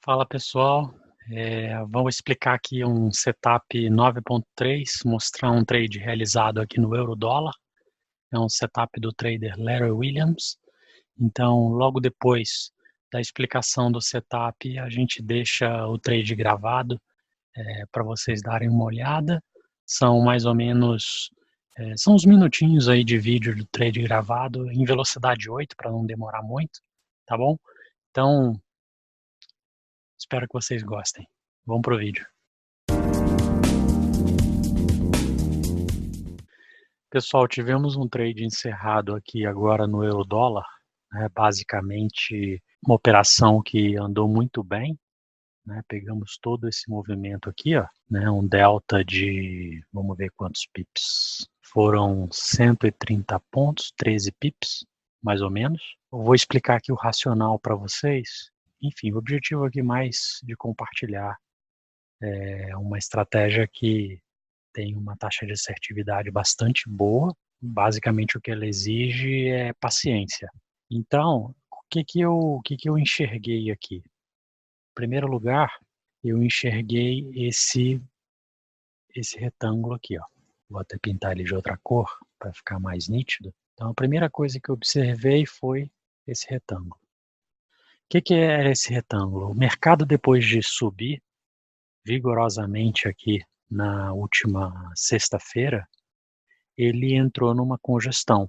Fala pessoal, vamos explicar aqui um setup 9.3, mostrar um trade realizado aqui no euro-dólar. É um setup do trader Larry Williams. Então, logo depois da explicação do setup, a gente deixa o trade gravado para vocês darem uma olhada. São mais ou menos, são uns minutinhos aí de vídeo do trade gravado em velocidade 8 para não demorar muito, tá bom? Então, espero que vocês gostem. Vamos pro vídeo. Pessoal, tivemos um trade encerrado aqui agora no euro-dólar, né, basicamente uma operação que andou muito bem, né, pegamos todo esse movimento aqui, ó, né, um delta de, vamos ver quantos pips, foram 130 pontos, 13 pips, mais ou menos. Eu vou explicar aqui o racional para vocês. Enfim, o objetivo aqui mais de compartilhar é uma estratégia que tem uma taxa de assertividade bastante boa. Basicamente, o que ela exige é paciência. Então, o que eu enxerguei aqui? Em primeiro lugar, eu enxerguei esse retângulo aqui, ó. Vou até pintar ele de outra cor para ficar mais nítido. Então, a primeira coisa que eu observei foi esse retângulo. O que era esse retângulo? O mercado, depois de subir vigorosamente aqui na última sexta-feira, ele entrou numa congestão,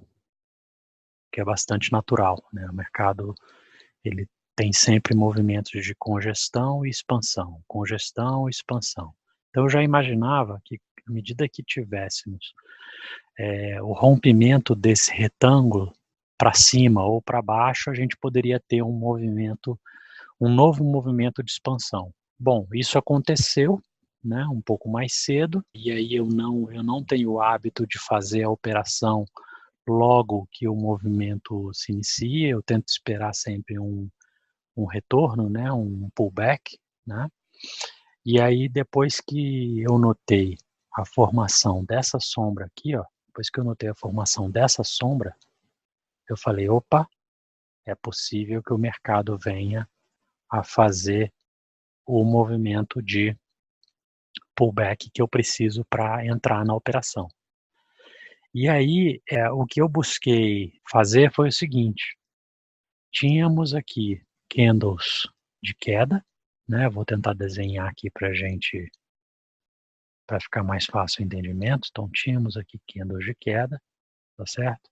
que é bastante natural, né? O mercado, ele tem sempre movimentos de congestão e expansão, congestão e expansão. Então eu já imaginava que, à medida que tivéssemos o rompimento desse retângulo para cima ou para baixo, a gente poderia ter um novo movimento de expansão. Bom, isso aconteceu, né, um pouco mais cedo, e aí eu não tenho o hábito de fazer a operação logo que o movimento se inicia. Eu tento esperar sempre um retorno, né, um pullback, né? E aí, depois que eu notei a formação dessa sombra aqui, ó, depois que eu notei a formação dessa sombra, eu falei, opa, é possível que o mercado venha a fazer o movimento de pullback que eu preciso para entrar na operação. E aí, o que eu busquei fazer foi o seguinte: tínhamos aqui candles de queda, né? Vou tentar desenhar aqui para gente, para ficar mais fácil o entendimento. Então, tínhamos aqui candles de queda, tá certo?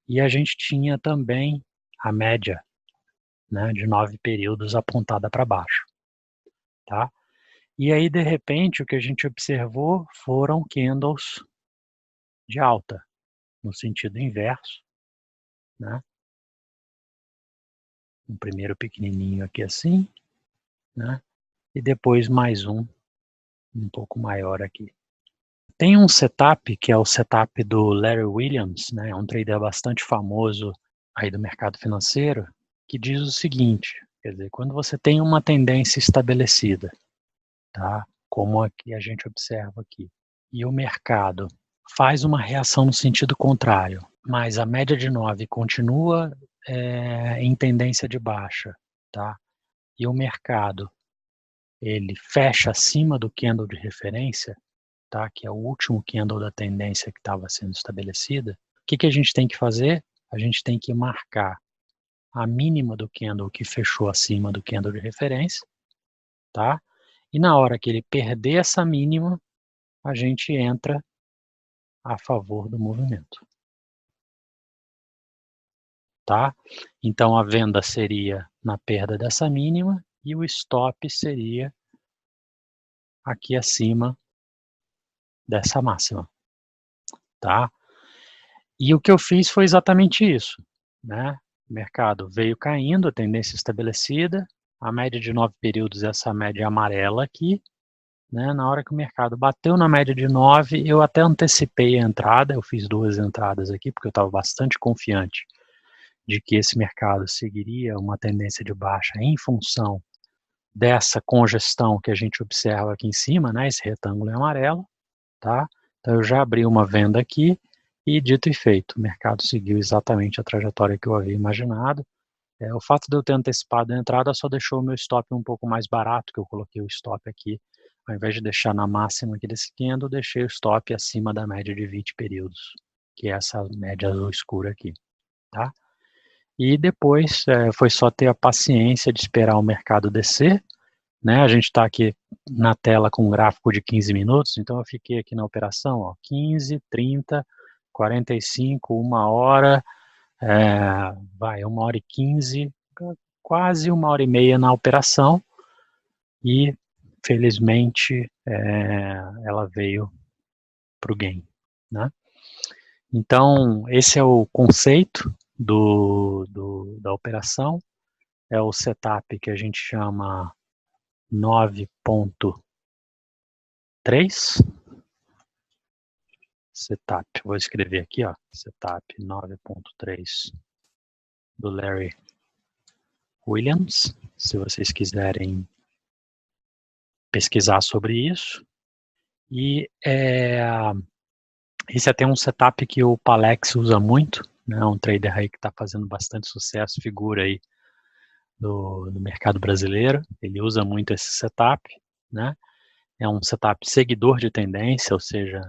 E a gente tinha também a média, né, de 9 períodos apontada para baixo, tá? E aí, de repente, o que a gente observou foram candles de alta, no sentido inverso, né? Um primeiro pequenininho aqui assim, né? E depois mais um pouco maior aqui. Tem um setup que é o setup do Larry Williams, né? É um trader bastante famoso aí do mercado financeiro, que diz o seguinte, quer dizer, quando você tem uma tendência estabelecida, tá? Como aqui a gente observa aqui, e o mercado faz uma reação no sentido contrário, mas a média de 9 continua em tendência de baixa, tá? E o mercado ele fecha acima do candle de referência, tá? Que é o último candle da tendência que estava sendo estabelecida. O que a gente tem que fazer? A gente tem que marcar a mínima do candle que fechou acima do candle de referência, tá? E na hora que ele perder essa mínima, a gente entra a favor do movimento, tá? Então a venda seria na perda dessa mínima e o stop seria aqui acima dessa máxima, tá? E o que eu fiz foi exatamente isso, né? O mercado veio caindo, a tendência estabelecida, a média de 9 períodos, essa média amarela aqui, né? Na hora que o mercado bateu na média de 9, eu até antecipei a entrada, eu fiz 2 entradas aqui, porque eu estava bastante confiante de que esse mercado seguiria uma tendência de baixa em função dessa congestão que a gente observa aqui em cima, né? Esse retângulo é amarelo, tá? Então eu já abri uma venda aqui e dito e feito, o mercado seguiu exatamente a trajetória que eu havia imaginado, O fato de eu ter antecipado a entrada só deixou o meu stop um pouco mais barato, que eu coloquei o stop aqui, ao invés de deixar na máxima aqui desse candle, eu deixei o stop acima da média de 20 períodos, que é essa média azul escura aqui, tá? E depois foi só ter a paciência de esperar o mercado descer, né? A gente está aqui na tela com um gráfico de 15 minutos, então eu fiquei aqui na operação, ó, 15, 30, 45, 1 hora, vai 1 hora e 15, quase 1 hora e meia na operação, e felizmente ela veio para o gain, né? Então esse é o conceito da operação, é o setup que a gente chama 9.3, setup, vou escrever aqui, ó, setup 9.3 do Larry Williams, se vocês quiserem pesquisar sobre isso. E esse é até um setup que o Palex usa muito, né, um trader aí que está fazendo bastante sucesso, figura aí do mercado brasileiro, ele usa muito esse setup, né, é um setup seguidor de tendência, ou seja,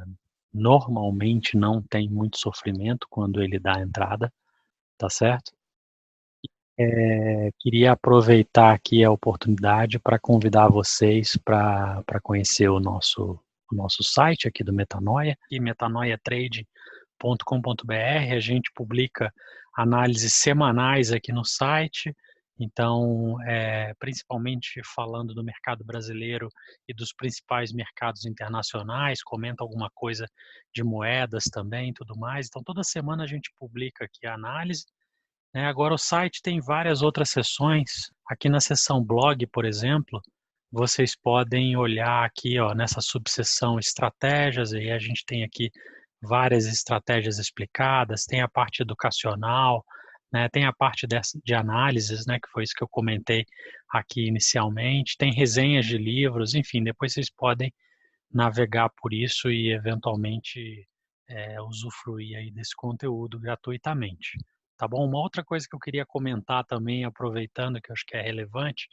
normalmente não tem muito sofrimento quando ele dá a entrada, tá certo? Queria aproveitar aqui a oportunidade para convidar vocês para conhecer o nosso site aqui do Metanoia, e metanoiatrade.com.br. A gente publica análises semanais aqui no site, então, principalmente falando do mercado brasileiro e dos principais mercados internacionais, comenta alguma coisa de moedas também e tudo mais. Então, toda semana a gente publica aqui a análise. Agora o site tem várias outras seções. Aqui na seção blog, por exemplo, vocês podem olhar aqui, ó, nessa subseção estratégias, e a gente tem aqui várias estratégias explicadas, tem a parte educacional, né, tem a parte de análises, né, que foi isso que eu comentei aqui inicialmente, tem resenhas de livros, enfim, depois vocês podem navegar por isso e eventualmente usufruir aí desse conteúdo gratuitamente. Tá bom? Uma outra coisa que eu queria comentar também, aproveitando que eu acho que é relevante,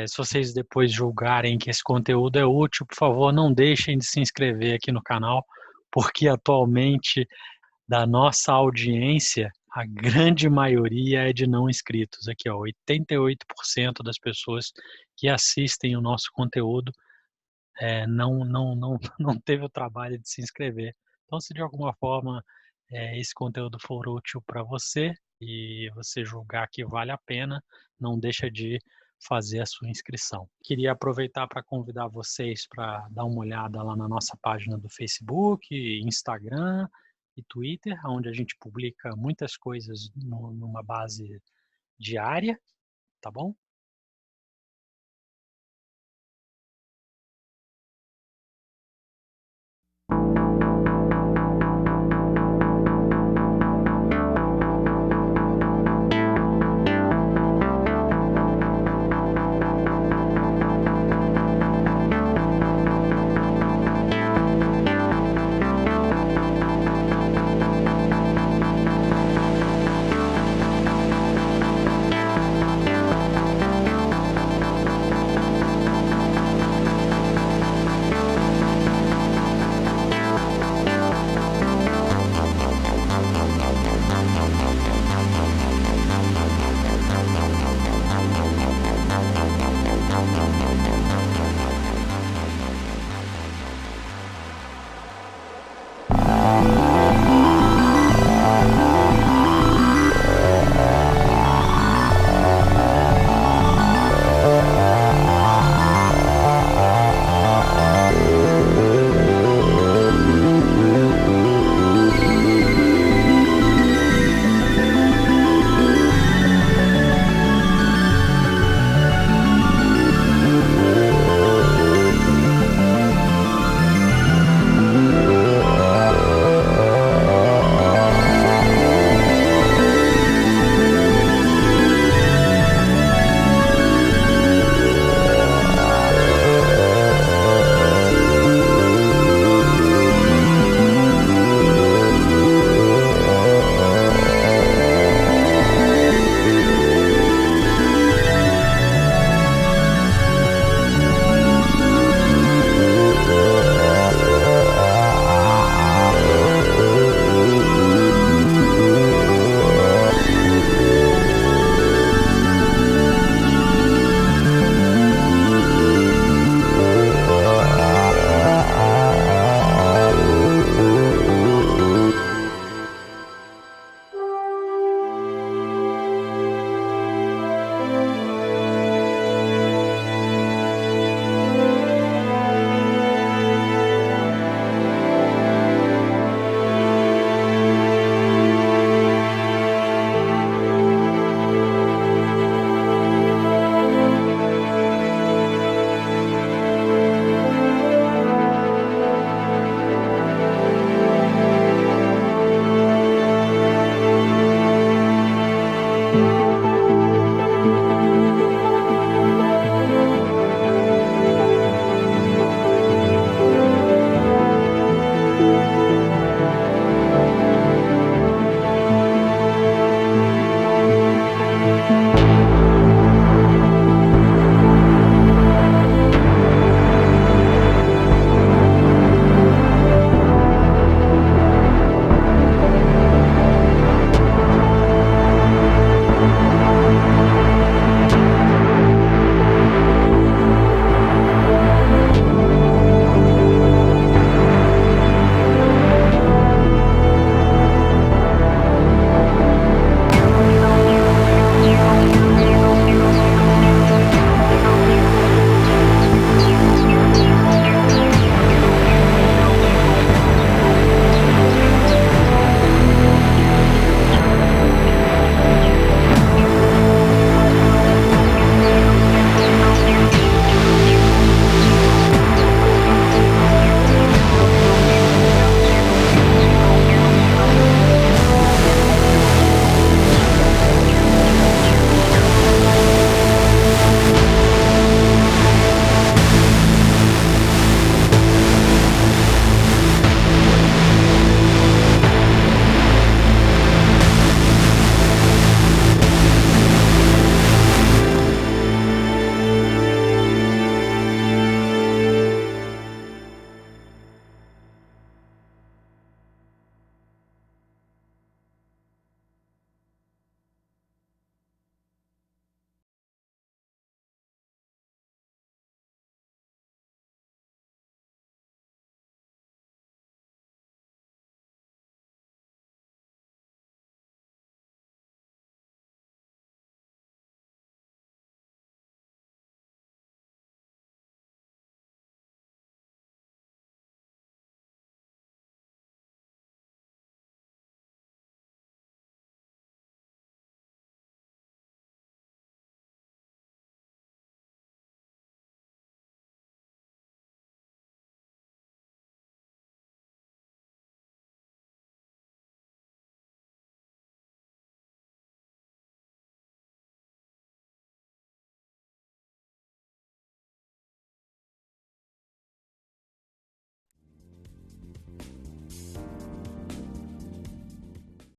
se vocês depois julgarem que esse conteúdo é útil, por favor, não deixem de se inscrever aqui no canal, porque atualmente da nossa audiência, a grande maioria é de não inscritos. Aqui, ó, 88% das pessoas que assistem o nosso conteúdo não teve o trabalho de se inscrever. Então, se de alguma forma esse conteúdo for útil para você e você julgar que vale a pena, não deixa de fazer a sua inscrição. Queria aproveitar para convidar vocês para dar uma olhada lá na nossa página do Facebook, Instagram e Twitter, onde a gente publica muitas coisas numa base diária, tá bom?